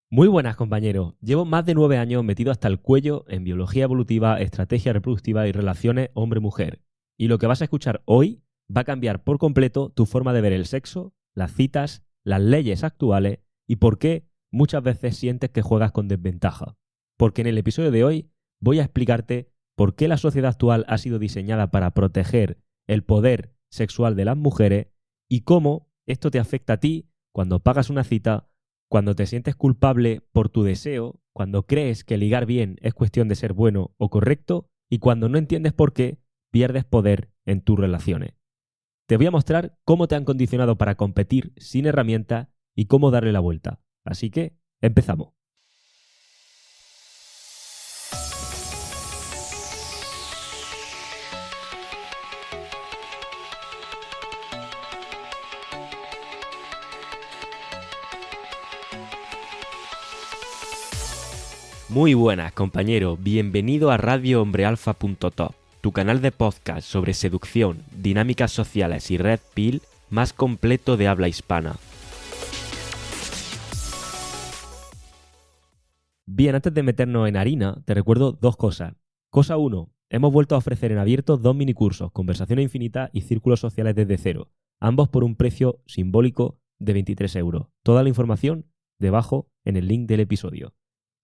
Muy buenas, compañeros. Llevo más de 9 años metido hasta el cuello en biología evolutiva, estrategia reproductiva y relaciones hombre-mujer. Y lo que vas a escuchar hoy va a cambiar por completo tu forma de ver el sexo, las citas, las leyes actuales y por qué muchas veces sientes que juegas con desventaja. Porque en el episodio de hoy voy a explicarte por qué la sociedad actual ha sido diseñada para proteger el poder sexual de las mujeres y cómo esto te afecta a ti cuando pagas una cita, cuando te sientes culpable por tu deseo, cuando crees que ligar bien es cuestión de ser bueno o correcto y cuando no entiendes por qué pierdes poder en tus relaciones. Te voy a mostrar cómo te han condicionado para competir sin herramientas y cómo darle la vuelta. Así que, empezamos. Muy buenas, compañero. Bienvenido a radiohombrealfa.top, tu canal de podcast sobre seducción, dinámicas sociales y red pill más completo de habla hispana. Bien, antes de meternos en harina, te recuerdo dos cosas. Cosa 1. Hemos vuelto a ofrecer en abierto 2 minicursos, Conversaciones Infinitas y Círculos Sociales desde cero, ambos por un precio simbólico de 23 euros. Toda la información debajo en el link del episodio.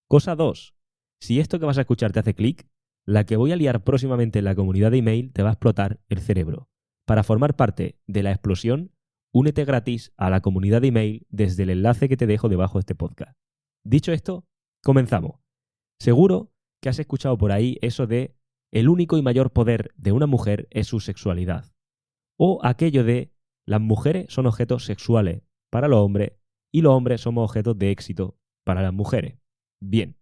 Cosa 2. Si esto que vas a escuchar te hace clic, la que voy a liar próximamente en la comunidad de email te va a explotar el cerebro. Para formar parte de la explosión, únete gratis a la comunidad de email desde el enlace que te dejo debajo de este podcast. Dicho esto, comenzamos. Seguro que has escuchado por ahí eso de el único y mayor poder de una mujer es su sexualidad. O aquello de las mujeres son objetos sexuales para los hombres y los hombres somos objetos de éxito para las mujeres. Bien,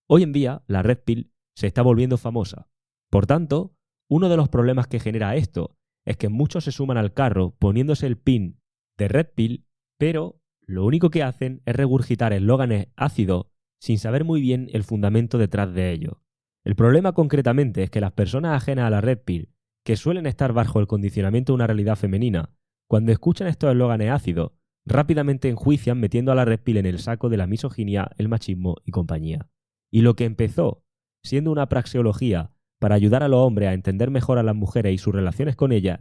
hoy en día la red pill se está volviendo famosa. Por tanto, uno de los problemas que genera esto es que muchos se suman al carro poniéndose el pin de red pill, pero lo único que hacen es regurgitar eslóganes ácidos sin saber muy bien el fundamento detrás de ellos. El problema concretamente es que las personas ajenas a la red pill, que suelen estar bajo el condicionamiento de una realidad femenina, cuando escuchan estos eslóganes ácidos, rápidamente enjuician metiendo a la red pill en el saco de la misoginia, el machismo y compañía. Y lo que empezó siendo una praxeología para ayudar a los hombres a entender mejor a las mujeres y sus relaciones con ellas,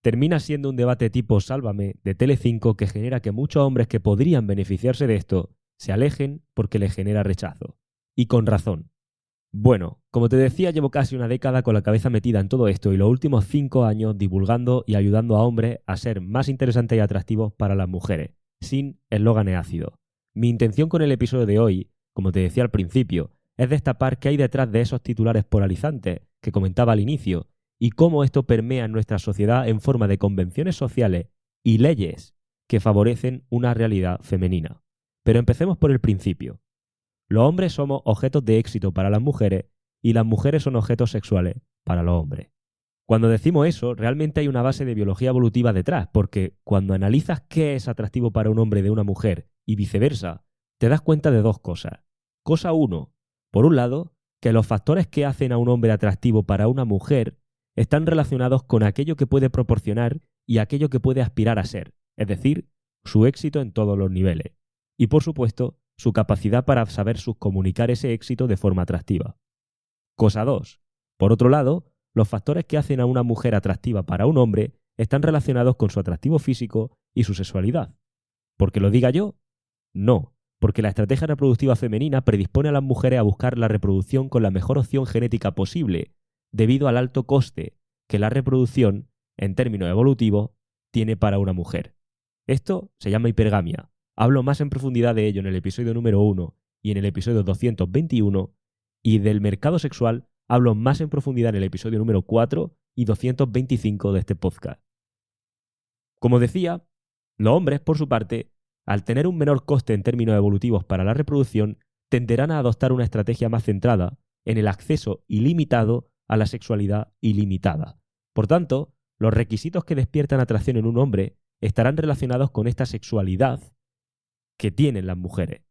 termina siendo un debate tipo Sálvame de Telecinco que genera que muchos hombres que podrían beneficiarse de esto se alejen porque les genera rechazo. Y con razón. Bueno, como te decía, llevo casi una década con la cabeza metida en todo esto y los últimos 5 años divulgando y ayudando a hombres a ser más interesantes y atractivos para las mujeres, sin eslóganes ácidos. Mi intención con el episodio de hoy, como te decía al principio, es destapar qué hay detrás de esos titulares polarizantes que comentaba al inicio y cómo esto permea en nuestra sociedad en forma de convenciones sociales y leyes que favorecen una realidad femenina. Pero empecemos por el principio. Los hombres somos objetos de éxito para las mujeres y las mujeres son objetos sexuales para los hombres. Cuando decimos eso, realmente hay una base de biología evolutiva detrás, porque cuando analizas qué es atractivo para un hombre de una mujer y viceversa, te das cuenta de dos cosas. Cosa 1. Por un lado, que los factores que hacen a un hombre atractivo para una mujer están relacionados con aquello que puede proporcionar y aquello que puede aspirar a ser, es decir, su éxito en todos los niveles. Y por supuesto, su capacidad para saber subcomunicar ese éxito de forma atractiva. Cosa 2. Por otro lado, los factores que hacen a una mujer atractiva para un hombre están relacionados con su atractivo físico y su sexualidad. ¿Porque lo diga yo? No, porque la estrategia reproductiva femenina predispone a las mujeres a buscar la reproducción con la mejor opción genética posible, debido al alto coste que la reproducción, en términos evolutivos, tiene para una mujer. Esto se llama hipergamia. Hablo más en profundidad de ello en el episodio número 1 y en el episodio 221, y del mercado sexual hablo más en profundidad en el episodio número 4 y 225 de este podcast. Como decía, los hombres, por su parte, al tener un menor coste en términos evolutivos para la reproducción, tenderán a adoptar una estrategia más centrada en el acceso ilimitado a la sexualidad ilimitada. Por tanto, los requisitos que despiertan atracción en un hombre estarán relacionados con esta sexualidad que tienen las mujeres.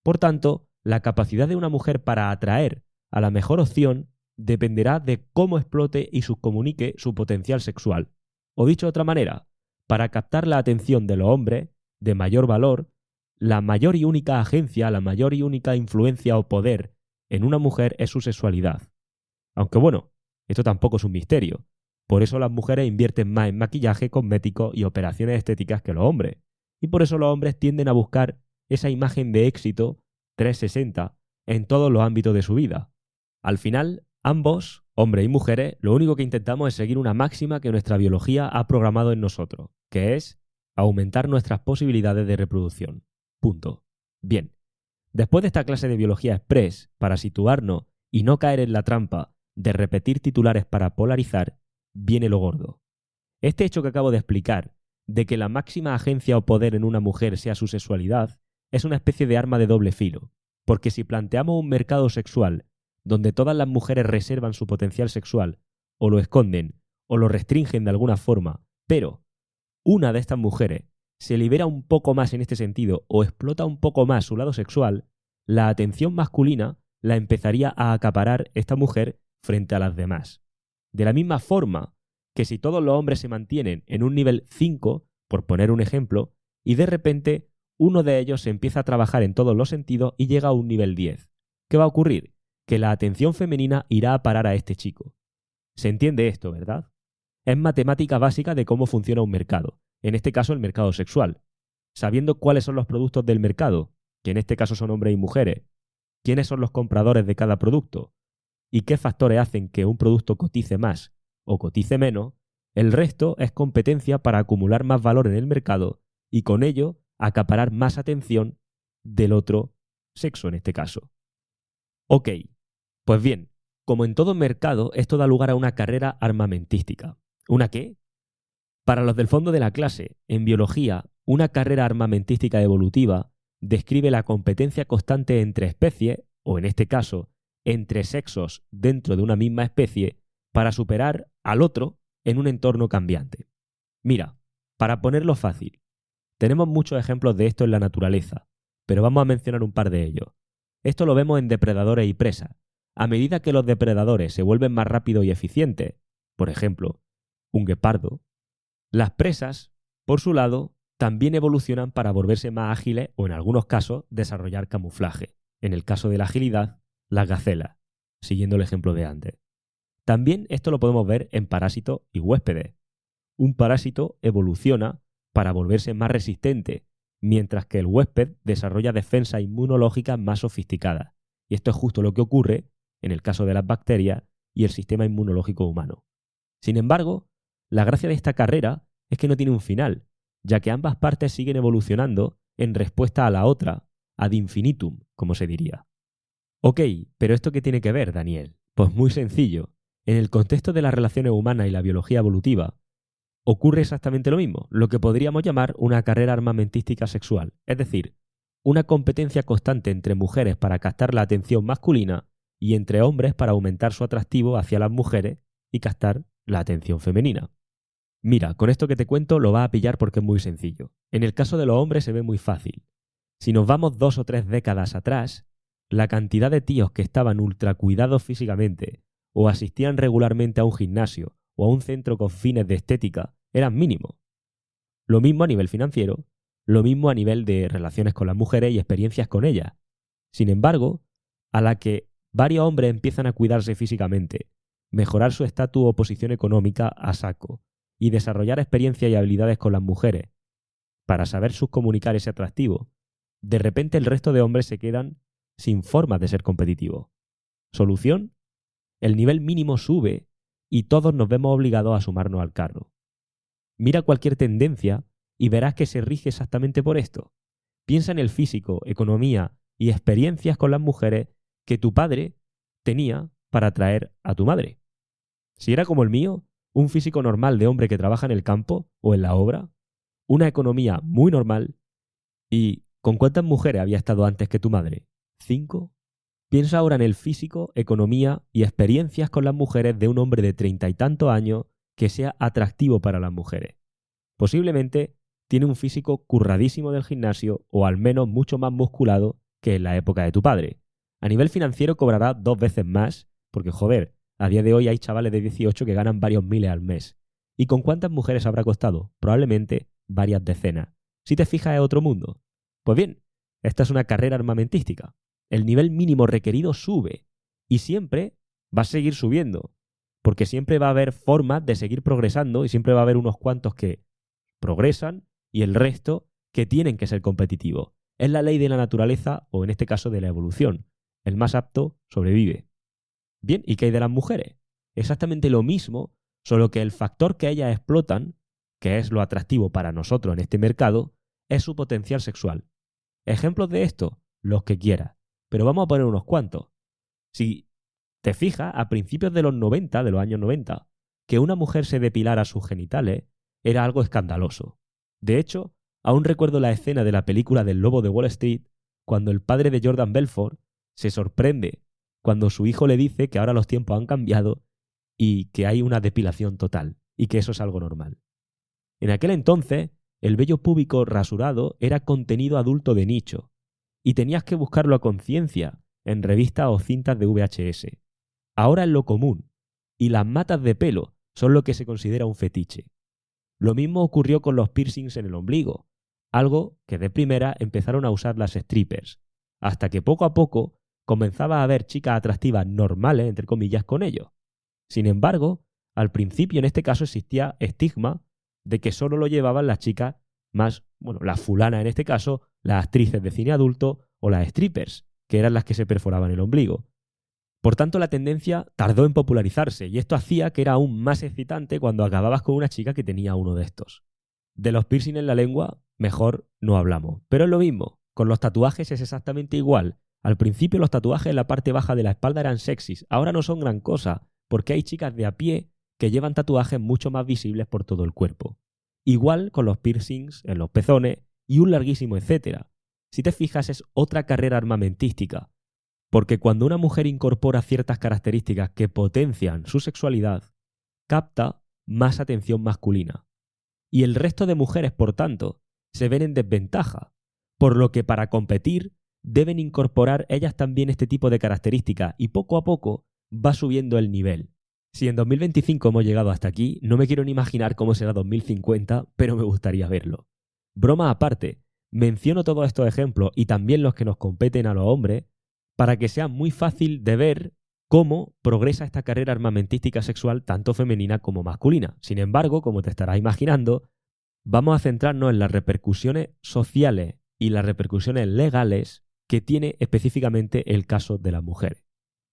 Por tanto, la capacidad de una mujer para atraer a la mejor opción dependerá de cómo explote y subcomunique su potencial sexual. O dicho de otra manera, para captar la atención de los hombres de mayor valor, la mayor y única agencia, la mayor y única influencia o poder en una mujer es su sexualidad. Aunque bueno, esto tampoco es un misterio. Por eso las mujeres invierten más en maquillaje, cosméticos y operaciones estéticas que los hombres. Y por eso los hombres tienden a buscar esa imagen de éxito 360 en todos los ámbitos de su vida. Al final, ambos, hombres y mujeres, lo único que intentamos es seguir una máxima que nuestra biología ha programado en nosotros, que es aumentar nuestras posibilidades de reproducción. Punto. Bien, después de esta clase de biología express, para situarnos y no caer en la trampa de repetir titulares para polarizar, viene lo gordo. Este hecho que acabo de explicar, de que la máxima agencia o poder en una mujer sea su sexualidad, es una especie de arma de doble filo, porque si planteamos un mercado sexual donde todas las mujeres reservan su potencial sexual, o lo esconden, o lo restringen de alguna forma, pero una de estas mujeres se libera un poco más en este sentido o explota un poco más su lado sexual, la atención masculina la empezaría a acaparar esta mujer frente a las demás. De la misma forma que si todos los hombres se mantienen en un nivel 5, por poner un ejemplo, y de repente uno de ellos se empieza a trabajar en todos los sentidos y llega a un nivel 10. ¿Qué va a ocurrir? Que la atención femenina irá a parar a este chico. ¿Se entiende esto, verdad? Es matemática básica de cómo funciona un mercado, en este caso el mercado sexual. Sabiendo cuáles son los productos del mercado, que en este caso son hombres y mujeres, quiénes son los compradores de cada producto y qué factores hacen que un producto cotice más o cotice menos, el resto es competencia para acumular más valor en el mercado y con ello acaparar más atención del otro sexo en este caso. Ok, pues bien, como en todo mercado, esto da lugar a una carrera armamentística. ¿Una qué? Para los del fondo de la clase, en biología, una carrera armamentística evolutiva describe la competencia constante entre especies, o en este caso, entre sexos dentro de una misma especie, para superar al otro en un entorno cambiante. Mira, para ponerlo fácil, tenemos muchos ejemplos de esto en la naturaleza, pero vamos a mencionar un par de ellos. Esto lo vemos en depredadores y presas. A medida que los depredadores se vuelven más rápidos y eficientes, por ejemplo, un guepardo, las presas, por su lado, también evolucionan para volverse más ágiles o en algunos casos desarrollar camuflaje. En el caso de la agilidad, las gacelas, siguiendo el ejemplo de antes. También esto lo podemos ver en parásitos y huéspedes. Un parásito evoluciona para volverse más resistente, mientras que el huésped desarrolla defensas inmunológicas más sofisticadas. Y esto es justo lo que ocurre en el caso de las bacterias y el sistema inmunológico humano. Sin embargo, la gracia de esta carrera es que no tiene un final, ya que ambas partes siguen evolucionando en respuesta a la otra, ad infinitum, como se diría. Ok, pero ¿esto qué tiene que ver, Daniel? Pues muy sencillo. En el contexto de las relaciones humanas y la biología evolutiva, ocurre exactamente lo mismo, lo que podríamos llamar una carrera armamentística sexual, es decir, una competencia constante entre mujeres para captar la atención masculina y entre hombres para aumentar su atractivo hacia las mujeres y captar la atención femenina. Mira, con esto que te cuento lo vas a pillar porque es muy sencillo. En el caso de los hombres se ve muy fácil. Si nos vamos 2 o 3 décadas atrás, la cantidad de tíos que estaban ultra cuidados físicamente o asistían regularmente a un gimnasio o a un centro con fines de estética eran mínimos. Lo mismo a nivel financiero, lo mismo a nivel de relaciones con las mujeres y experiencias con ellas. Sin embargo, a la que varios hombres empiezan a cuidarse físicamente, mejorar su estatus o posición económica a saco y desarrollar experiencias y habilidades con las mujeres para saber subcomunicar ese atractivo, de repente el resto de hombres se quedan sin formas de ser competitivos. ¿Solución? El nivel mínimo sube y todos nos vemos obligados a sumarnos al carro. Mira cualquier tendencia y verás que se rige exactamente por esto. Piensa en el físico, economía y experiencias con las mujeres que tu padre tenía para atraer a tu madre. Si era como el mío, un físico normal de hombre que trabaja en el campo o en la obra, una economía muy normal, y ¿con cuántas mujeres había estado antes que tu madre? ¿5? Piensa ahora en el físico, economía y experiencias con las mujeres de un hombre de 30 y tantos años que sea atractivo para las mujeres. Posiblemente tiene un físico curradísimo del gimnasio o al menos mucho más musculado que en la época de tu padre. A nivel financiero cobrará 2 veces más, porque joder, a día de hoy hay chavales de 18 que ganan varios miles al mes. ¿Y con cuántas mujeres habrá costado? Probablemente varias decenas. Si te fijas es otro mundo. Pues bien, esta es una carrera armamentística. El nivel mínimo requerido sube y siempre va a seguir subiendo, porque siempre va a haber formas de seguir progresando y siempre va a haber unos cuantos que progresan y el resto que tienen que ser competitivos. Es la ley de la naturaleza, o en este caso de la evolución. El más apto sobrevive. Bien, ¿y qué hay de las mujeres? Exactamente lo mismo, solo que el factor que ellas explotan, que es lo atractivo para nosotros en este mercado, es su potencial sexual. Ejemplos de esto, los que quieras, pero vamos a poner unos cuantos. Si te fijas, a principios de los 90, de los años 90, que una mujer se depilara sus genitales era algo escandaloso. De hecho, aún recuerdo la escena de la película del Lobo de Wall Street, cuando el padre de Jordan Belfort se sorprende cuando su hijo le dice que ahora los tiempos han cambiado y que hay una depilación total, y que eso es algo normal. En aquel entonces, el vello púbico rasurado era contenido adulto de nicho, y tenías que buscarlo a conciencia en revistas o cintas de VHS. Ahora es lo común, y las matas de pelo son lo que se considera un fetiche. Lo mismo ocurrió con los piercings en el ombligo, algo que de primera empezaron a usar las strippers, hasta que poco a poco comenzaba a haber chicas atractivas normales, entre comillas, con ellos. Sin embargo, al principio en este caso existía estigma de que solo lo llevaban las chicas más, las fulanas en este caso, las actrices de cine adulto o las strippers, que eran las que se perforaban el ombligo. Por tanto, la tendencia tardó en popularizarse y esto hacía que era aún más excitante cuando acababas con una chica que tenía uno de estos. De los piercing en la lengua, mejor no hablamos. Pero es lo mismo, con los tatuajes es exactamente igual. Al principio los tatuajes en la parte baja de la espalda eran sexys, ahora no son gran cosa, porque hay chicas de a pie que llevan tatuajes mucho más visibles por todo el cuerpo. Igual con los piercings en los pezones y un larguísimo etcétera. Si te fijas, es otra carrera armamentística, porque cuando una mujer incorpora ciertas características que potencian su sexualidad, capta más atención masculina. Y el resto de mujeres, por tanto, se ven en desventaja, por lo que para competir deben incorporar ellas también este tipo de características y poco a poco va subiendo el nivel. Si en 2025 hemos llegado hasta aquí, no me quiero ni imaginar cómo será 2050, pero me gustaría verlo. Broma aparte, menciono todos estos ejemplos y también los que nos competen a los hombres para que sea muy fácil de ver cómo progresa esta carrera armamentística sexual tanto femenina como masculina. Sin embargo, como te estarás imaginando, vamos a centrarnos en las repercusiones sociales y las repercusiones legales que tiene específicamente el caso de las mujeres.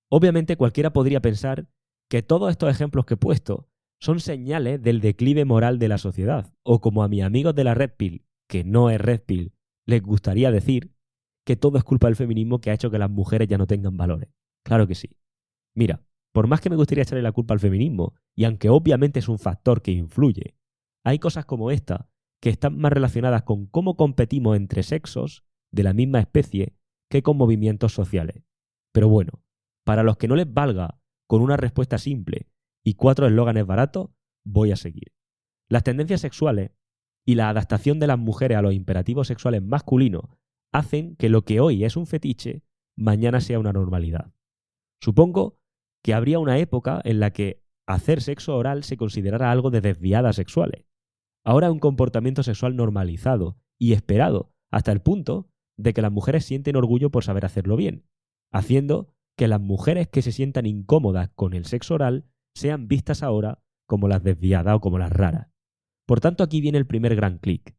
Obviamente cualquiera podría pensar que todos estos ejemplos que he puesto son señales del declive moral de la sociedad, o como a mis amigos de la Red Pill, que no es Red Pill, les gustaría decir que todo es culpa del feminismo que ha hecho que las mujeres ya no tengan valores. Claro que sí. Mira, por más que me gustaría echarle la culpa al feminismo, y aunque obviamente es un factor que influye, hay cosas como esta que están más relacionadas con cómo competimos entre sexos de la misma especie que con movimientos sociales. Pero bueno, para los que no les valga con una respuesta simple y 4 eslóganes baratos, voy a seguir. Las tendencias sexuales y la adaptación de las mujeres a los imperativos sexuales masculinos hacen que lo que hoy es un fetiche, mañana sea una normalidad. Supongo que habría una época en la que hacer sexo oral se considerara algo de desviadas sexuales. Ahora es un comportamiento sexual normalizado y esperado, hasta el punto de que las mujeres sienten orgullo por saber hacerlo bien, haciendo que las mujeres que se sientan incómodas con el sexo oral sean vistas ahora como las desviadas o como las raras. Por tanto, aquí viene el primer gran clic.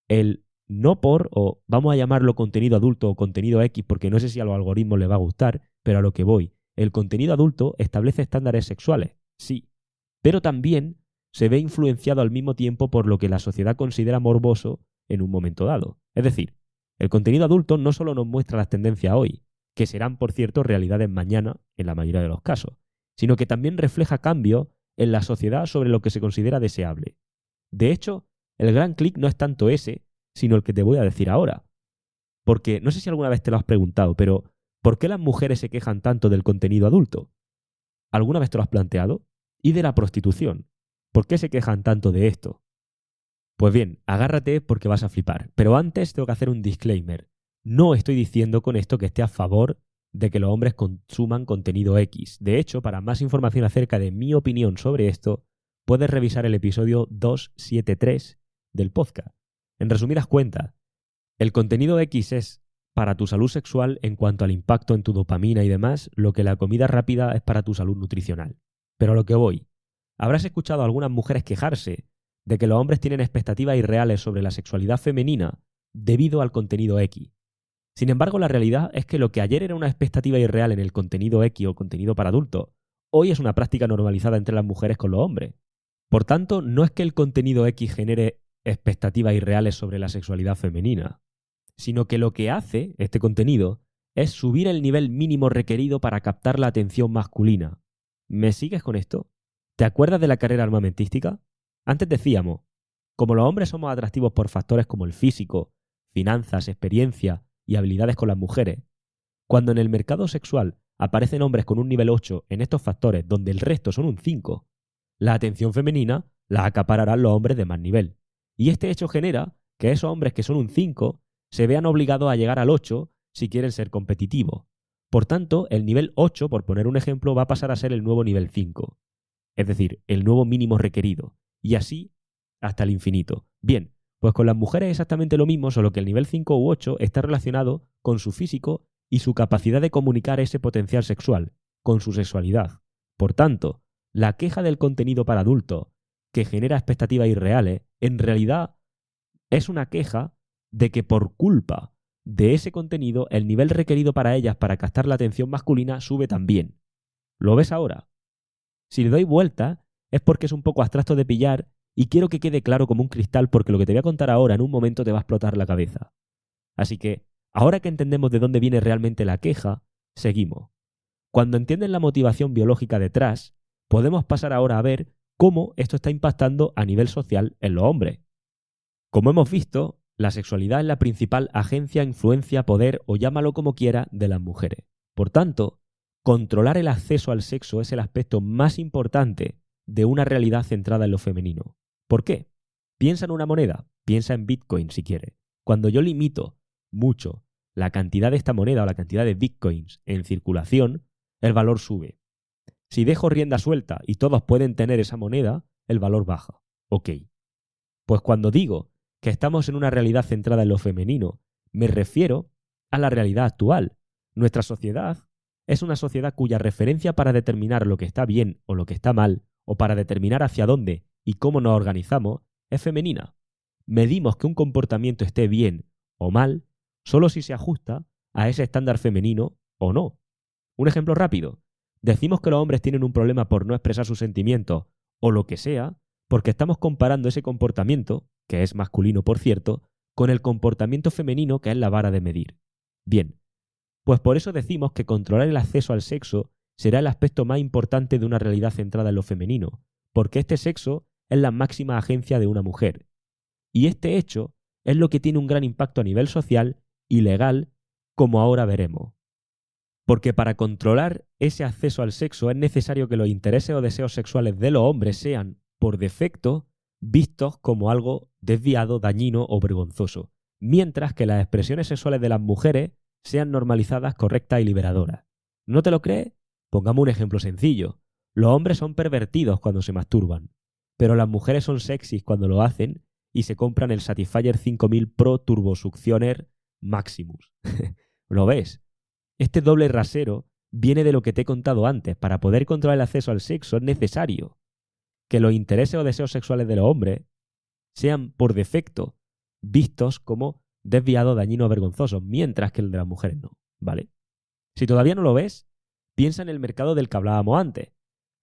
El no por, o vamos a llamarlo contenido adulto o contenido X, porque no sé si a los algoritmos les va a gustar, pero a lo que voy, el contenido adulto establece estándares sexuales, sí, pero también se ve influenciado al mismo tiempo por lo que la sociedad considera morboso en un momento dado. Es decir, el contenido adulto no solo nos muestra las tendencias hoy, que serán, por cierto, realidades mañana, en la mayoría de los casos, sino que también refleja cambios en la sociedad sobre lo que se considera deseable. De hecho, el gran clic no es tanto ese, sino el que te voy a decir ahora. Porque no sé si alguna vez te lo has preguntado, pero ¿por qué las mujeres se quejan tanto del contenido adulto? ¿Alguna vez te lo has planteado? Y de la prostitución. ¿Por qué se quejan tanto de esto? Pues bien, agárrate porque vas a flipar. Pero antes tengo que hacer un disclaimer. No estoy diciendo con esto que esté a favor de que los hombres consuman contenido X. De hecho, para más información acerca de mi opinión sobre esto, puedes revisar el episodio 273 del podcast. En resumidas cuentas, el contenido X es para tu salud sexual en cuanto al impacto en tu dopamina y demás, lo que la comida rápida es para tu salud nutricional. Pero a lo que voy, habrás escuchado a algunas mujeres quejarse de que los hombres tienen expectativas irreales sobre la sexualidad femenina debido al contenido X. Sin embargo, la realidad es que lo que ayer era una expectativa irreal en el contenido X o contenido para adultos, hoy es una práctica normalizada entre las mujeres con los hombres. Por tanto, no es que el contenido X genere expectativas irreales sobre la sexualidad femenina, sino que lo que hace este contenido es subir el nivel mínimo requerido para captar la atención masculina. ¿Me sigues con esto? ¿Te acuerdas de la carrera armamentística? Antes decíamos, como los hombres somos atractivos por factores como el físico, finanzas, experiencia y habilidades con las mujeres, cuando en el mercado sexual aparecen hombres con un nivel 8 en estos factores donde el resto son un 5, la atención femenina la acapararán los hombres de más nivel. Y este hecho genera que esos hombres que son un 5 se vean obligados a llegar al 8 si quieren ser competitivos. Por tanto, el nivel 8, por poner un ejemplo, va a pasar a ser el nuevo nivel 5. Es decir, el nuevo mínimo requerido. Y así hasta el infinito. Bien, pues con las mujeres es exactamente lo mismo, solo que el nivel 5 u 8 está relacionado con su físico y su capacidad de comunicar ese potencial sexual, con su sexualidad. Por tanto, la queja del contenido para adultos, que genera expectativas irreales, en realidad es una queja de que por culpa de ese contenido el nivel requerido para ellas para captar la atención masculina sube también. ¿Lo ves ahora? Si le doy vuelta es porque es un poco abstracto de pillar y quiero que quede claro como un cristal porque lo que te voy a contar ahora en un momento te va a explotar la cabeza. Así que, ahora que entendemos de dónde viene realmente la queja, seguimos. Cuando entiendes la motivación biológica detrás, podemos pasar ahora a ver cómo esto está impactando a nivel social en los hombres. Como hemos visto, la sexualidad es la principal agencia, influencia, poder o llámalo como quiera de las mujeres. Por tanto, controlar el acceso al sexo es el aspecto más importante de una realidad centrada en lo femenino. ¿Por qué? Piensa en una moneda, piensa en Bitcoin si quieres. Cuando yo limito mucho la cantidad de esta moneda o la cantidad de Bitcoins en circulación, el valor sube. Si dejo rienda suelta y todos pueden tener esa moneda, el valor baja. Ok. Pues cuando digo que estamos en una realidad centrada en lo femenino, me refiero a la realidad actual. Nuestra sociedad es una sociedad cuya referencia para determinar lo que está bien o lo que está mal, o para determinar hacia dónde y cómo nos organizamos, es femenina. Medimos que un comportamiento esté bien o mal solo si se ajusta a ese estándar femenino o no. Un ejemplo rápido. Decimos que los hombres tienen un problema por no expresar sus sentimientos o lo que sea, porque estamos comparando ese comportamiento, que es masculino por cierto, con el comportamiento femenino que es la vara de medir. Bien, pues por eso decimos que controlar el acceso al sexo será el aspecto más importante de una realidad centrada en lo femenino, porque este sexo es la máxima agencia de una mujer. Y este hecho es lo que tiene un gran impacto a nivel social y legal, como ahora veremos. Porque para controlar ese acceso al sexo es necesario que los intereses o deseos sexuales de los hombres sean, por defecto, vistos como algo desviado, dañino o vergonzoso, mientras que las expresiones sexuales de las mujeres sean normalizadas, correctas y liberadoras. ¿No te lo crees? Pongamos un ejemplo sencillo. Los hombres son pervertidos cuando se masturban, pero las mujeres son sexys cuando lo hacen y se compran el Satisfyer 5000 Pro Turbo Suctioner Maximus. ¿Lo ves? Este doble rasero viene de lo que te he contado antes. Para poder controlar el acceso al sexo es necesario que los intereses o deseos sexuales de los hombres sean por defecto vistos como desviados, dañinos o vergonzosos, mientras que el de las mujeres no, ¿vale? Si todavía no lo ves, piensa en el mercado del que hablábamos antes.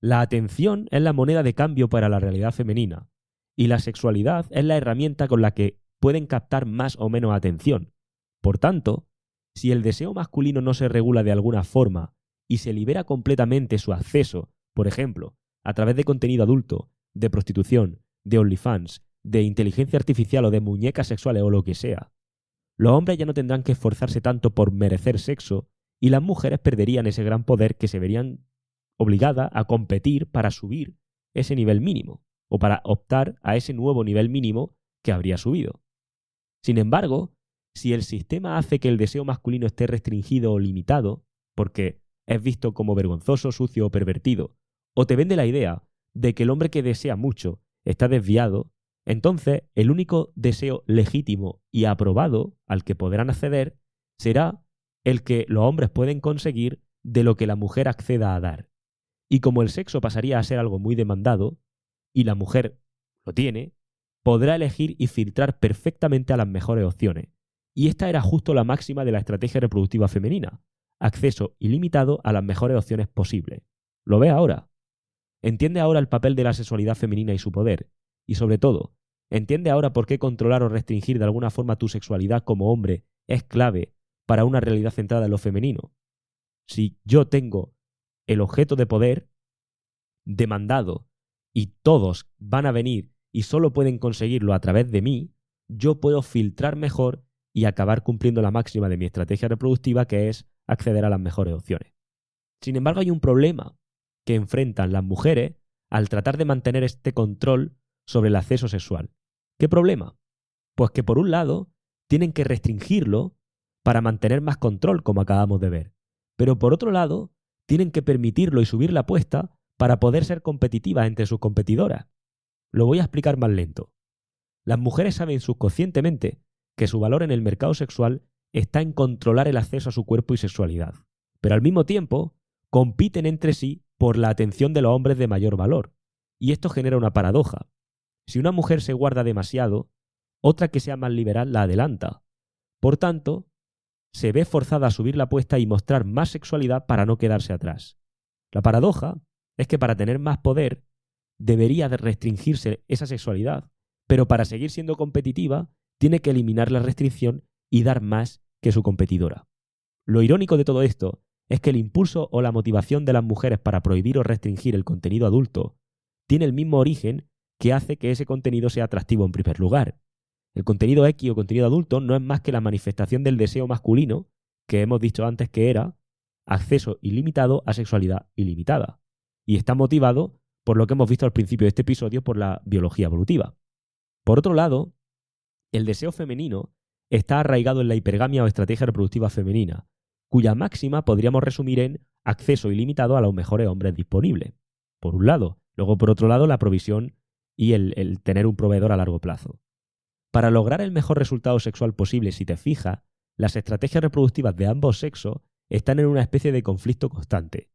La atención es la moneda de cambio para la realidad femenina y la sexualidad es la herramienta con la que pueden captar más o menos atención. Por tanto, si el deseo masculino no se regula de alguna forma y se libera completamente su acceso, por ejemplo, a través de contenido adulto, de prostitución, de OnlyFans, de inteligencia artificial o de muñecas sexuales o lo que sea, los hombres ya no tendrán que esforzarse tanto por merecer sexo y las mujeres perderían ese gran poder que se verían obligadas a competir para subir ese nivel mínimo o para optar a ese nuevo nivel mínimo que habría subido. Sin embargo, si el sistema hace que el deseo masculino esté restringido o limitado, porque es visto como vergonzoso, sucio o pervertido, o te vende la idea de que el hombre que desea mucho está desviado, entonces el único deseo legítimo y aprobado al que podrán acceder será el que los hombres pueden conseguir de lo que la mujer acceda a dar. Y como el sexo pasaría a ser algo muy demandado, y la mujer lo tiene, podrá elegir y filtrar perfectamente a las mejores opciones. Y esta era justo la máxima de la estrategia reproductiva femenina: acceso ilimitado a las mejores opciones posibles. ¿Lo ves ahora? ¿Entiende ahora el papel de la sexualidad femenina y su poder? Y sobre todo, ¿entiende ahora por qué controlar o restringir de alguna forma tu sexualidad como hombre es clave para una realidad centrada en lo femenino? Si yo tengo el objeto de poder demandado y todos van a venir y solo pueden conseguirlo a través de mí, yo puedo filtrar mejor y acabar cumpliendo la máxima de mi estrategia reproductiva, que es acceder a las mejores opciones. Sin embargo, hay un problema que enfrentan las mujeres al tratar de mantener este control sobre el acceso sexual. ¿Qué problema? Pues que por un lado tienen que restringirlo para mantener más control, como acabamos de ver. Pero por otro lado, tienen que permitirlo y subir la apuesta para poder ser competitivas entre sus competidoras. Lo voy a explicar más lento. Las mujeres saben subconscientemente que su valor en el mercado sexual está en controlar el acceso a su cuerpo y sexualidad, pero al mismo tiempo compiten entre sí por la atención de los hombres de mayor valor. Y esto genera una paradoja. Si una mujer se guarda demasiado, otra que sea más liberal la adelanta. Por tanto, se ve forzada a subir la apuesta y mostrar más sexualidad para no quedarse atrás. La paradoja es que para tener más poder debería de restringirse esa sexualidad, pero para seguir siendo competitiva tiene que eliminar la restricción y dar más que su competidora. Lo irónico de todo esto es que el impulso o la motivación de las mujeres para prohibir o restringir el contenido adulto tiene el mismo origen que hace que ese contenido sea atractivo en primer lugar. El contenido X o contenido adulto no es más que la manifestación del deseo masculino, que hemos dicho antes que era acceso ilimitado a sexualidad ilimitada. Y está motivado por lo que hemos visto al principio de este episodio, por la biología evolutiva. Por otro lado, el deseo femenino está arraigado en la hipergamia o estrategia reproductiva femenina, cuya máxima podríamos resumir en acceso ilimitado a los mejores hombres disponibles, por un lado. Luego, por otro lado, la provisión y el tener un proveedor a largo plazo. Para lograr el mejor resultado sexual posible, si te fijas, las estrategias reproductivas de ambos sexos están en una especie de conflicto constante.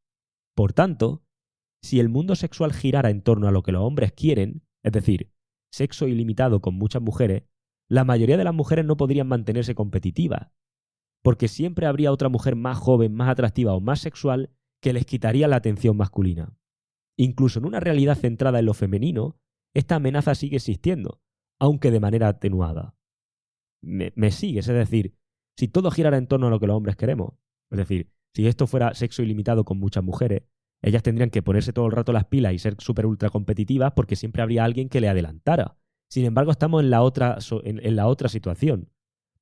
Por tanto, si el mundo sexual girara en torno a lo que los hombres quieren, es decir, sexo ilimitado con muchas mujeres, la mayoría de las mujeres no podrían mantenerse competitivas, porque siempre habría otra mujer más joven, más atractiva o más sexual que les quitaría la atención masculina. Incluso en una realidad centrada en lo femenino, esta amenaza sigue existiendo, aunque de manera atenuada. ¿Me sigues? Es decir, si todo girara en torno a lo que los hombres queremos, es decir, si esto fuera sexo ilimitado con muchas mujeres, ellas tendrían que ponerse todo el rato las pilas y ser súper ultra competitivas porque siempre habría alguien que le adelantara. Sin embargo, estamos en la otra situación,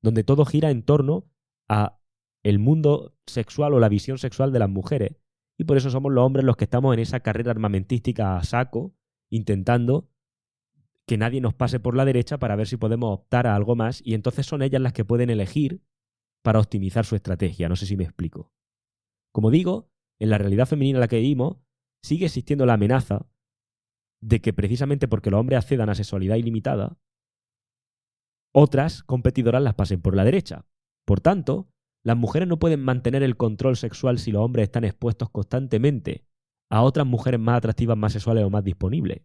donde todo gira en torno a el mundo sexual o la visión sexual de las mujeres. Y por eso somos los hombres los que estamos en esa carrera armamentística a saco, intentando que nadie nos pase por la derecha para ver si podemos optar a algo más, y entonces son ellas las que pueden elegir para optimizar su estrategia. No sé si me explico. Como digo, en la realidad femenina en la que vivimos, sigue existiendo la amenaza de que precisamente porque los hombres accedan a sexualidad ilimitada, otras competidoras las pasen por la derecha. Por tanto, las mujeres no pueden mantener el control sexual si los hombres están expuestos constantemente a otras mujeres más atractivas, más sexuales o más disponibles.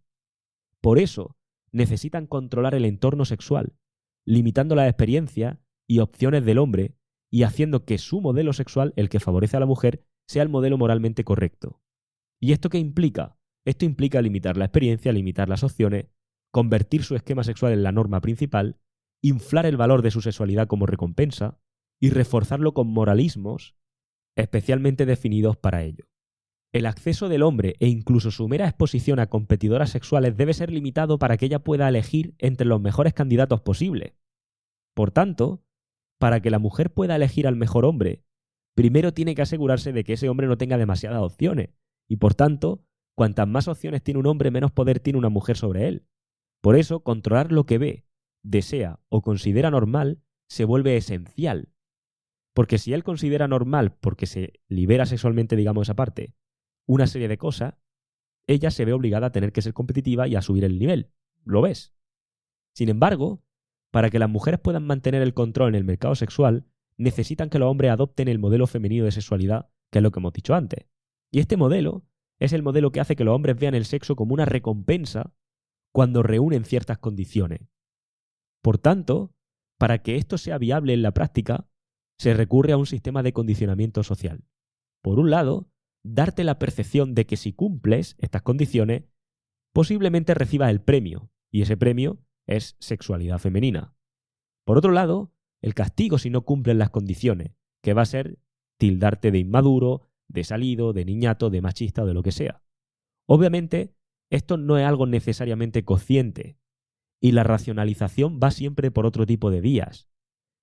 Por eso, necesitan controlar el entorno sexual, limitando las experiencias y opciones del hombre y haciendo que su modelo sexual, el que favorece a la mujer, sea el modelo moralmente correcto. ¿Y esto qué implica? Esto implica limitar la experiencia, limitar las opciones, convertir su esquema sexual en la norma principal, inflar el valor de su sexualidad como recompensa y reforzarlo con moralismos especialmente definidos para ello. El acceso del hombre e incluso su mera exposición a competidoras sexuales debe ser limitado para que ella pueda elegir entre los mejores candidatos posibles. Por tanto, para que la mujer pueda elegir al mejor hombre, primero tiene que asegurarse de que ese hombre no tenga demasiadas opciones, y por tanto, cuantas más opciones tiene un hombre, menos poder tiene una mujer sobre él. Por eso, controlar lo que ve, desea o considera normal se vuelve esencial. Porque si él considera normal, porque se libera sexualmente, digamos esa parte, una serie de cosas, ella se ve obligada a tener que ser competitiva y a subir el nivel. ¿Lo ves? Sin embargo, para que las mujeres puedan mantener el control en el mercado sexual, necesitan que los hombres adopten el modelo femenino de sexualidad, que es lo que hemos dicho antes. Y este modelo es el modelo que hace que los hombres vean el sexo como una recompensa cuando reúnen ciertas condiciones. Por tanto, para que esto sea viable en la práctica, se recurre a un sistema de condicionamiento social. Por un lado, darte la percepción de que si cumples estas condiciones, posiblemente recibas el premio, y ese premio es sexualidad femenina. Por otro lado, el castigo si no cumples las condiciones, que va a ser tildarte de inmaduro, de salido, de niñato, de machista o de lo que sea. Obviamente, esto no es algo necesariamente consciente, y la racionalización va siempre por otro tipo de vías.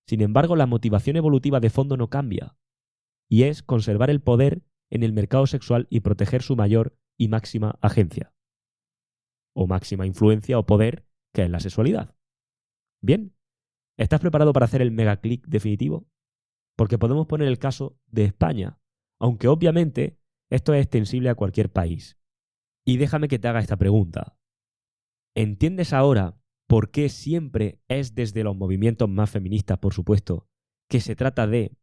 Sin embargo, la motivación evolutiva de fondo no cambia, y es conservar el poder en el mercado sexual y proteger su mayor y máxima agencia, o máxima influencia o poder, que es la sexualidad. Bien, ¿estás preparado para hacer el mega clic definitivo? Porque podemos poner el caso de España, aunque obviamente esto es extensible a cualquier país. Y déjame que te haga esta pregunta. ¿Entiendes ahora por qué siempre es desde los movimientos más feministas, por supuesto, que se trata de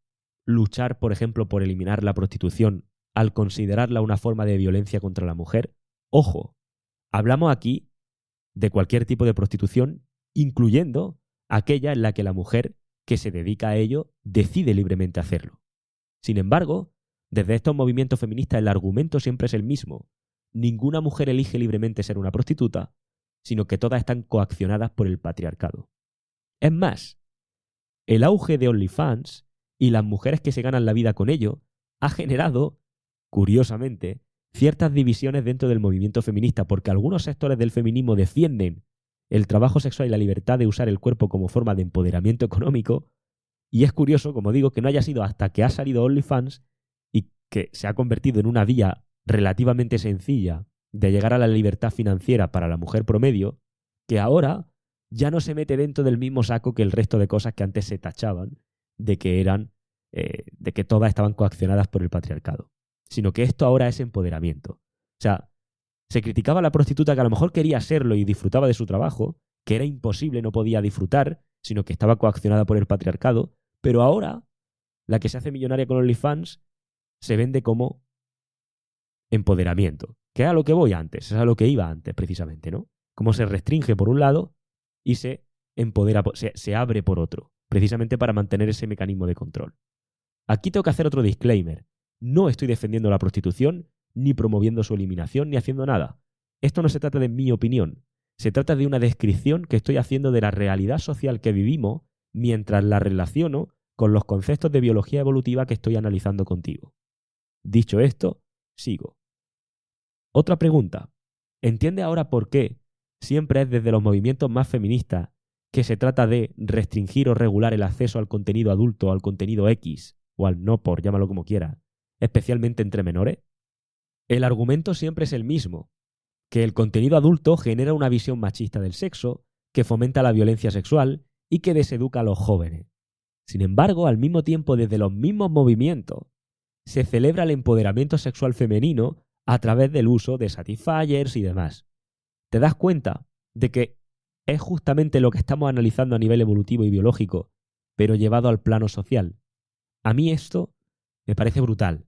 luchar, por ejemplo, por eliminar la prostitución al considerarla una forma de violencia contra la mujer? Ojo, hablamos aquí de cualquier tipo de prostitución, incluyendo aquella en la que la mujer que se dedica a ello decide libremente hacerlo. Sin embargo, desde estos movimientos feministas el argumento siempre es el mismo. Ninguna mujer elige libremente ser una prostituta, sino que todas están coaccionadas por el patriarcado. Es más, el auge de OnlyFans y las mujeres que se ganan la vida con ello ha generado, curiosamente, ciertas divisiones dentro del movimiento feminista, porque algunos sectores del feminismo defienden el trabajo sexual y la libertad de usar el cuerpo como forma de empoderamiento económico, y es curioso, como digo, que no haya sido hasta que ha salido OnlyFans y que se ha convertido en una vía relativamente sencilla de llegar a la libertad financiera para la mujer promedio, que ahora ya no se mete dentro del mismo saco que el resto de cosas que antes se tachaban de que eran, de que todas estaban coaccionadas por el patriarcado, sino que esto ahora es empoderamiento. O sea, se criticaba a la prostituta que a lo mejor quería serlo y disfrutaba de su trabajo, que era imposible, no podía disfrutar, sino que estaba coaccionada por el patriarcado, pero ahora la que se hace millonaria con OnlyFans se vende como empoderamiento, que es a lo que voy antes, es a lo que iba antes precisamente, ¿no? Cómo se restringe por un lado y se empodera, se abre por otro, precisamente para mantener ese mecanismo de control. Aquí tengo que hacer otro disclaimer. No estoy defendiendo la prostitución, ni promoviendo su eliminación, ni haciendo nada. Esto no se trata de mi opinión. Se trata de una descripción que estoy haciendo de la realidad social que vivimos mientras la relaciono con los conceptos de biología evolutiva que estoy analizando contigo. Dicho esto, sigo. Otra pregunta. ¿Entiende ahora por qué siempre es desde los movimientos más feministas que se trata de restringir o regular el acceso al contenido adulto o al contenido X o al no por, llámalo como quieras, especialmente entre menores? El argumento siempre es el mismo, que el contenido adulto genera una visión machista del sexo, que fomenta la violencia sexual y que deseduca a los jóvenes. Sin embargo, al mismo tiempo, desde los mismos movimientos, se celebra el empoderamiento sexual femenino a través del uso de satisfiers y demás. ¿Te das cuenta de que es justamente lo que estamos analizando a nivel evolutivo y biológico, pero llevado al plano social? A mí esto me parece brutal.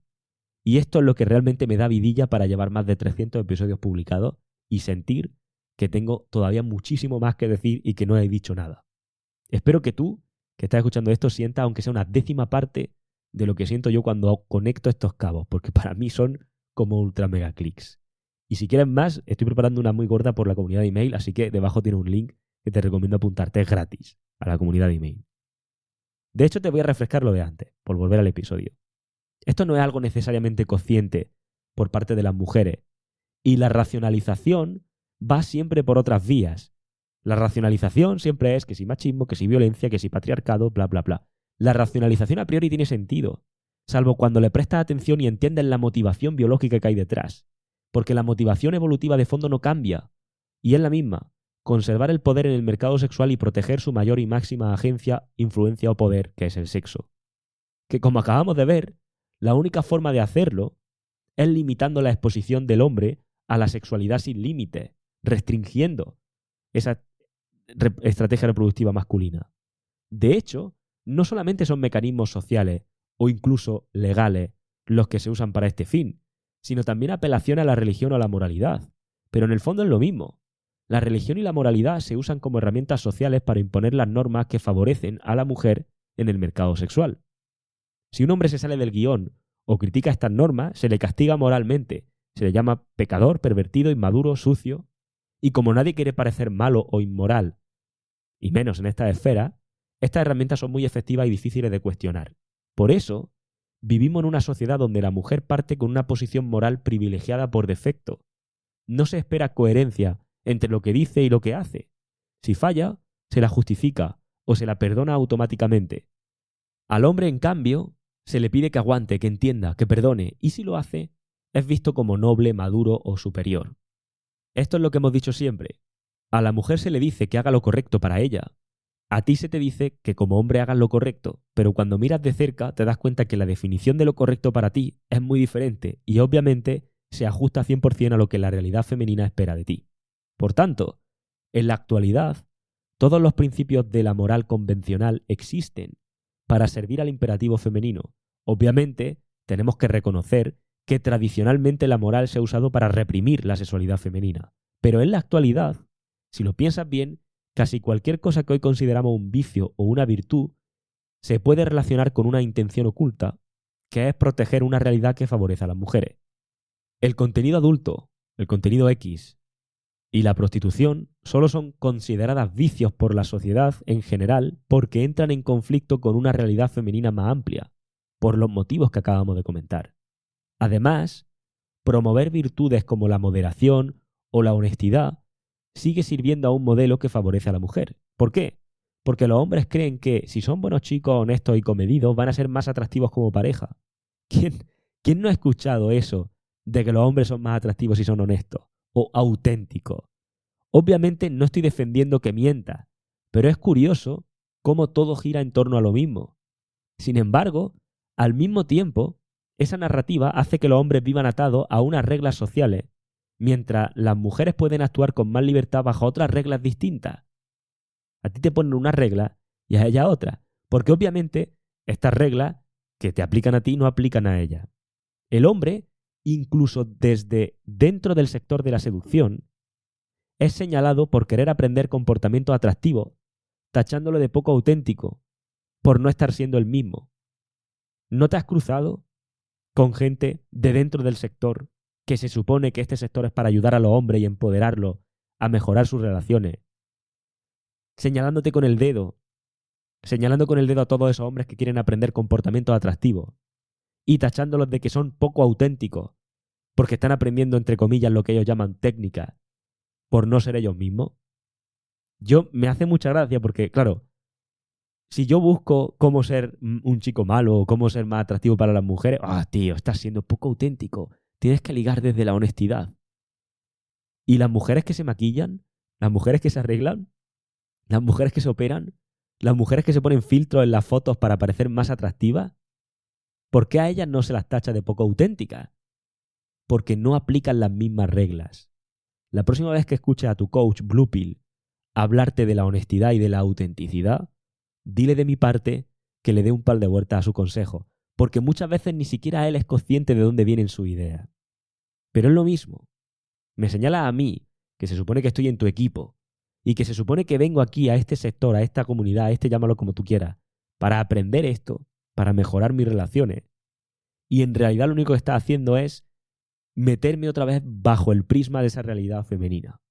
Y esto es lo que realmente me da vidilla para llevar más de 300 episodios publicados y sentir que tengo todavía muchísimo más que decir y que no he dicho nada. Espero que tú, que estás escuchando esto, sientas aunque sea una décima parte de lo que siento yo cuando conecto estos cabos, porque para mí son como ultra mega clics. Y si quieres más, estoy preparando una muy gorda por la comunidad de email, así que debajo tiene un link que te recomiendo apuntarte, es gratis, a la comunidad de email. De hecho, te voy a refrescar lo de antes, por volver al episodio. Esto no es algo necesariamente consciente por parte de las mujeres, y la racionalización va siempre por otras vías. La racionalización siempre es que si machismo, que si violencia, que si patriarcado, bla, bla, bla. La racionalización a priori tiene sentido, salvo cuando le prestas atención y entiendes la motivación biológica que hay detrás. Porque la motivación evolutiva de fondo no cambia, y es la misma: conservar el poder en el mercado sexual y proteger su mayor y máxima agencia, influencia o poder, que es el sexo. Que, como acabamos de ver, la única forma de hacerlo es limitando la exposición del hombre a la sexualidad sin límites, restringiendo esa estrategia reproductiva masculina. De hecho, no solamente son mecanismos sociales o incluso legales los que se usan para este fin, sino también apelación a la religión o a la moralidad. Pero en el fondo es lo mismo. La religión y la moralidad se usan como herramientas sociales para imponer las normas que favorecen a la mujer en el mercado sexual. Si un hombre se sale del guión o critica estas normas, se le castiga moralmente. Se le llama pecador, pervertido, inmaduro, sucio. Y como nadie quiere parecer malo o inmoral, y menos en esta esfera, estas herramientas son muy efectivas y difíciles de cuestionar. Por eso, vivimos en una sociedad donde la mujer parte con una posición moral privilegiada por defecto. No se espera coherencia entre lo que dice y lo que hace. Si falla, se la justifica o se la perdona automáticamente. Al hombre, en cambio, se le pide que aguante, que entienda, que perdone, y si lo hace, es visto como noble, maduro o superior. Esto es lo que hemos dicho siempre. A la mujer se le dice que haga lo correcto para ella. A ti se te dice que como hombre hagas lo correcto, pero cuando miras de cerca te das cuenta que la definición de lo correcto para ti es muy diferente y obviamente se ajusta 100% a lo que la realidad femenina espera de ti. Por tanto, en la actualidad, todos los principios de la moral convencional existen para servir al imperativo femenino. Obviamente, tenemos que reconocer que tradicionalmente la moral se ha usado para reprimir la sexualidad femenina. Pero en la actualidad, si lo piensas bien, casi cualquier cosa que hoy consideramos un vicio o una virtud se puede relacionar con una intención oculta, que es proteger una realidad que favorece a las mujeres. El contenido adulto, el contenido X y la prostitución solo son consideradas vicios por la sociedad en general porque entran en conflicto con una realidad femenina más amplia, por los motivos que acabamos de comentar. Además, promover virtudes como la moderación o la honestidad sigue sirviendo a un modelo que favorece a la mujer. ¿Por qué? Porque los hombres creen que si son buenos chicos, honestos y comedidos, van a ser más atractivos como pareja. ¿Quién no ha escuchado eso de que los hombres son más atractivos si son honestos o auténticos? Obviamente no estoy defendiendo que mienta, pero es curioso cómo todo gira en torno a lo mismo. Sin embargo, al mismo tiempo, esa narrativa hace que los hombres vivan atados a unas reglas sociales, mientras las mujeres pueden actuar con más libertad bajo otras reglas distintas. A ti te ponen una regla y a ella otra, porque obviamente estas reglas que te aplican a ti no aplican a ella. El hombre, incluso desde dentro del sector de la seducción, es señalado por querer aprender comportamientos atractivos, tachándolo de poco auténtico, por no estar siendo el mismo. ¿No te has cruzado con gente de dentro del sector que se supone que este sector es para ayudar a los hombres y empoderarlos a mejorar sus relaciones, señalando con el dedo a todos esos hombres que quieren aprender comportamientos atractivos y tachándolos de que son poco auténticos porque están aprendiendo, entre comillas, lo que ellos llaman técnicas por no ser ellos mismos? Me hace mucha gracia porque, claro, si yo busco cómo ser un chico malo o cómo ser más atractivo para las mujeres, tío, estás siendo poco auténtico. Tienes que ligar desde la honestidad. ¿Y las mujeres que se maquillan? ¿Las mujeres que se arreglan? ¿Las mujeres que se operan? ¿Las mujeres que se ponen filtros en las fotos para parecer más atractivas? ¿Por qué a ellas no se las tacha de poco auténticas? Porque no aplican las mismas reglas. La próxima vez que escuches a tu coach Blue Pill hablarte de la honestidad y de la autenticidad, dile de mi parte que le dé un par de vueltas a su consejo, porque muchas veces ni siquiera él es consciente de dónde vienen sus ideas. Pero es lo mismo. Me señala a mí, que se supone que estoy en tu equipo, y que se supone que vengo aquí a este sector, a esta comunidad, llámalo como tú quieras, para aprender esto, para mejorar mis relaciones. Y en realidad lo único que está haciendo es meterme otra vez bajo el prisma de esa realidad femenina.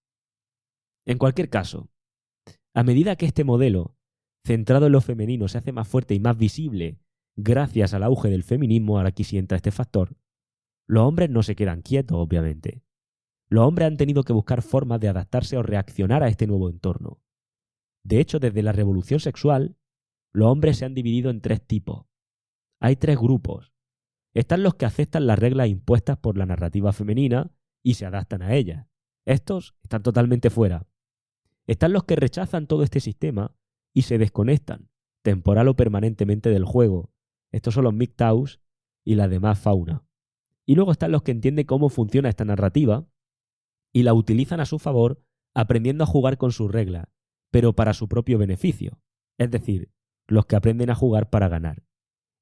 En cualquier caso, a medida que este modelo, centrado en lo femenino, se hace más fuerte y más visible gracias al auge del feminismo, ahora aquí sí entra este factor, los hombres no se quedan quietos, obviamente. Los hombres han tenido que buscar formas de adaptarse o reaccionar a este nuevo entorno. De hecho, desde la revolución sexual, los hombres se han dividido en 3 tipos. Hay 3 grupos. Están los que aceptan las reglas impuestas por la narrativa femenina y se adaptan a ellas. Estos están totalmente fuera. Están los que rechazan todo este sistema y se desconectan, temporal o permanentemente, del juego. Estos son los MGTOWs y la demás fauna. Y luego están los que entienden cómo funciona esta narrativa y la utilizan a su favor, aprendiendo a jugar con sus reglas, pero para su propio beneficio. Es decir, los que aprenden a jugar para ganar.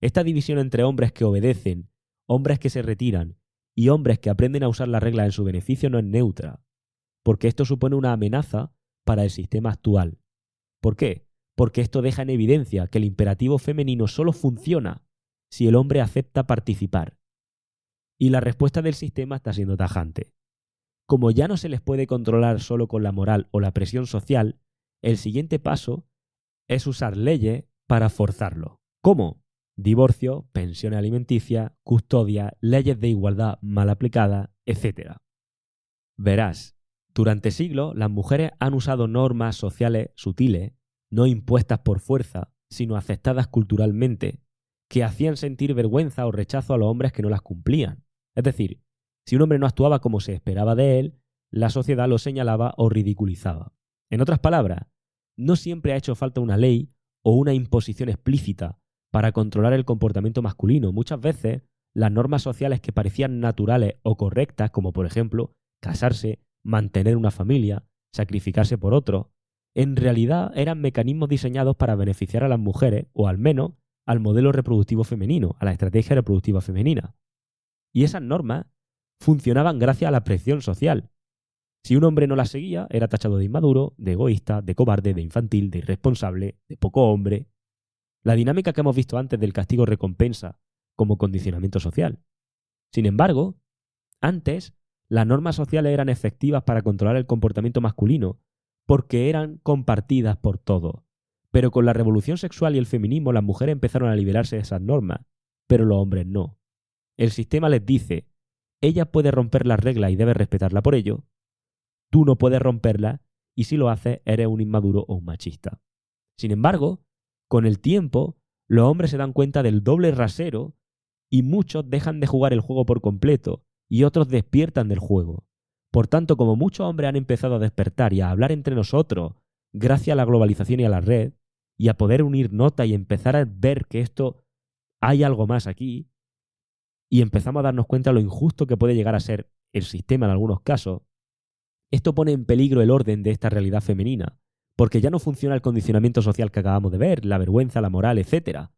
Esta división entre hombres que obedecen, hombres que se retiran y hombres que aprenden a usar las reglas en su beneficio no es neutra, porque esto supone una amenaza para el sistema actual. ¿Por qué? Porque esto deja en evidencia que el imperativo femenino solo funciona si el hombre acepta participar. Y la respuesta del sistema está siendo tajante. Como ya no se les puede controlar solo con la moral o la presión social, el siguiente paso es usar leyes para forzarlo. ¿Cómo? Divorcio, pensión alimenticia, custodia, leyes de igualdad mal aplicadas, etc. Verás, durante siglos las mujeres han usado normas sociales sutiles, no impuestas por fuerza, sino aceptadas culturalmente, que hacían sentir vergüenza o rechazo a los hombres que no las cumplían. Es decir, si un hombre no actuaba como se esperaba de él, la sociedad lo señalaba o ridiculizaba. En otras palabras, no siempre ha hecho falta una ley o una imposición explícita para controlar el comportamiento masculino. Muchas veces, las normas sociales que parecían naturales o correctas, como por ejemplo casarse, mantener una familia, sacrificarse por otros, en realidad eran mecanismos diseñados para beneficiar a las mujeres, o al menos al modelo reproductivo femenino, a la estrategia reproductiva femenina. Y esas normas funcionaban gracias a la presión social. Si un hombre no las seguía, era tachado de inmaduro, de egoísta, de cobarde, de infantil, de irresponsable, de poco hombre. La dinámica que hemos visto antes del castigo-recompensa como condicionamiento social. Sin embargo, antes, las normas sociales eran efectivas para controlar el comportamiento masculino porque eran compartidas por todos. Pero con la revolución sexual y el feminismo las mujeres empezaron a liberarse de esas normas, pero los hombres no. El sistema les dice, ella puede romper las reglas y debe respetarla por ello, tú no puedes romperlas y si lo haces eres un inmaduro o un machista. Sin embargo, con el tiempo, los hombres se dan cuenta del doble rasero y muchos dejan de jugar el juego por completo y otros despiertan del juego. Por tanto, como muchos hombres han empezado a despertar y a hablar entre nosotros gracias a la globalización y a la red, y a poder unir notas y empezar a ver que esto hay algo más aquí, y empezamos a darnos cuenta de lo injusto que puede llegar a ser el sistema en algunos casos, esto pone en peligro el orden de esta realidad femenina, porque ya no funciona el condicionamiento social que acabamos de ver, la vergüenza, la moral, etc.,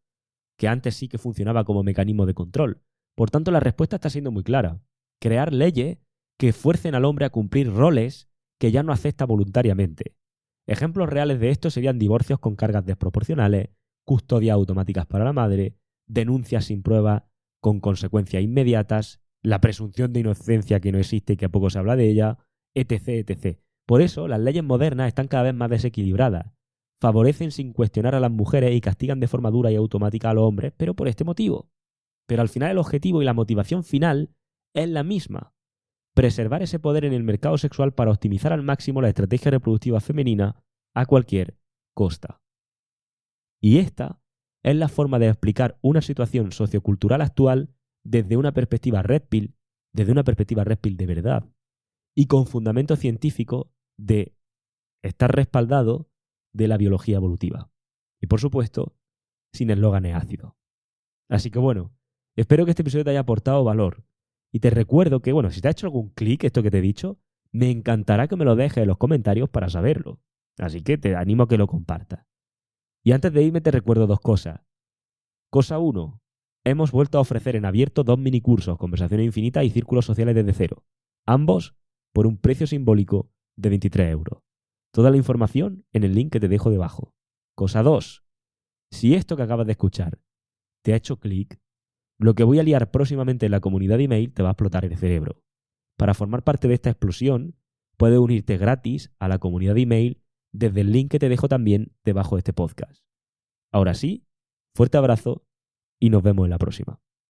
que antes sí que funcionaba como mecanismo de control. Por tanto, la respuesta está siendo muy clara. Crear leyes que fuercen al hombre a cumplir roles que ya no acepta voluntariamente. Ejemplos reales de esto serían divorcios con cargas desproporcionales, custodias automáticas para la madre, denuncias sin pruebas con consecuencias inmediatas, la presunción de inocencia que no existe y que poco se habla de ella, etc., etc. Por eso, las leyes modernas están cada vez más desequilibradas. Favorecen sin cuestionar a las mujeres y castigan de forma dura y automática a los hombres, pero por este motivo. Pero al final el objetivo y la motivación final es la misma. Preservar ese poder en el mercado sexual para optimizar al máximo la estrategia reproductiva femenina a cualquier costa. Y esta es la forma de explicar una situación sociocultural actual desde una perspectiva red pill, de verdad, y con fundamento científico de estar respaldado de la biología evolutiva. Y por supuesto, sin eslóganes ácidos. Así que bueno, espero que este episodio te haya aportado valor. Y te recuerdo que, bueno, si te ha hecho algún clic esto que te he dicho, me encantará que me lo dejes en los comentarios para saberlo. Así que te animo a que lo compartas. Y antes de irme te recuerdo dos cosas. Cosa 1. Hemos vuelto a ofrecer en abierto 2 minicursos, Conversaciones Infinitas y Círculos Sociales desde cero. Ambos por un precio simbólico de 23 euros. Toda la información en el link que te dejo debajo. Cosa 2. Si esto que acabas de escuchar te ha hecho clic, lo que voy a liar próximamente en la comunidad de email te va a explotar el cerebro. Para formar parte de esta explosión, puedes unirte gratis a la comunidad de email desde el link que te dejo también debajo de este podcast. Ahora sí, fuerte abrazo y nos vemos en la próxima.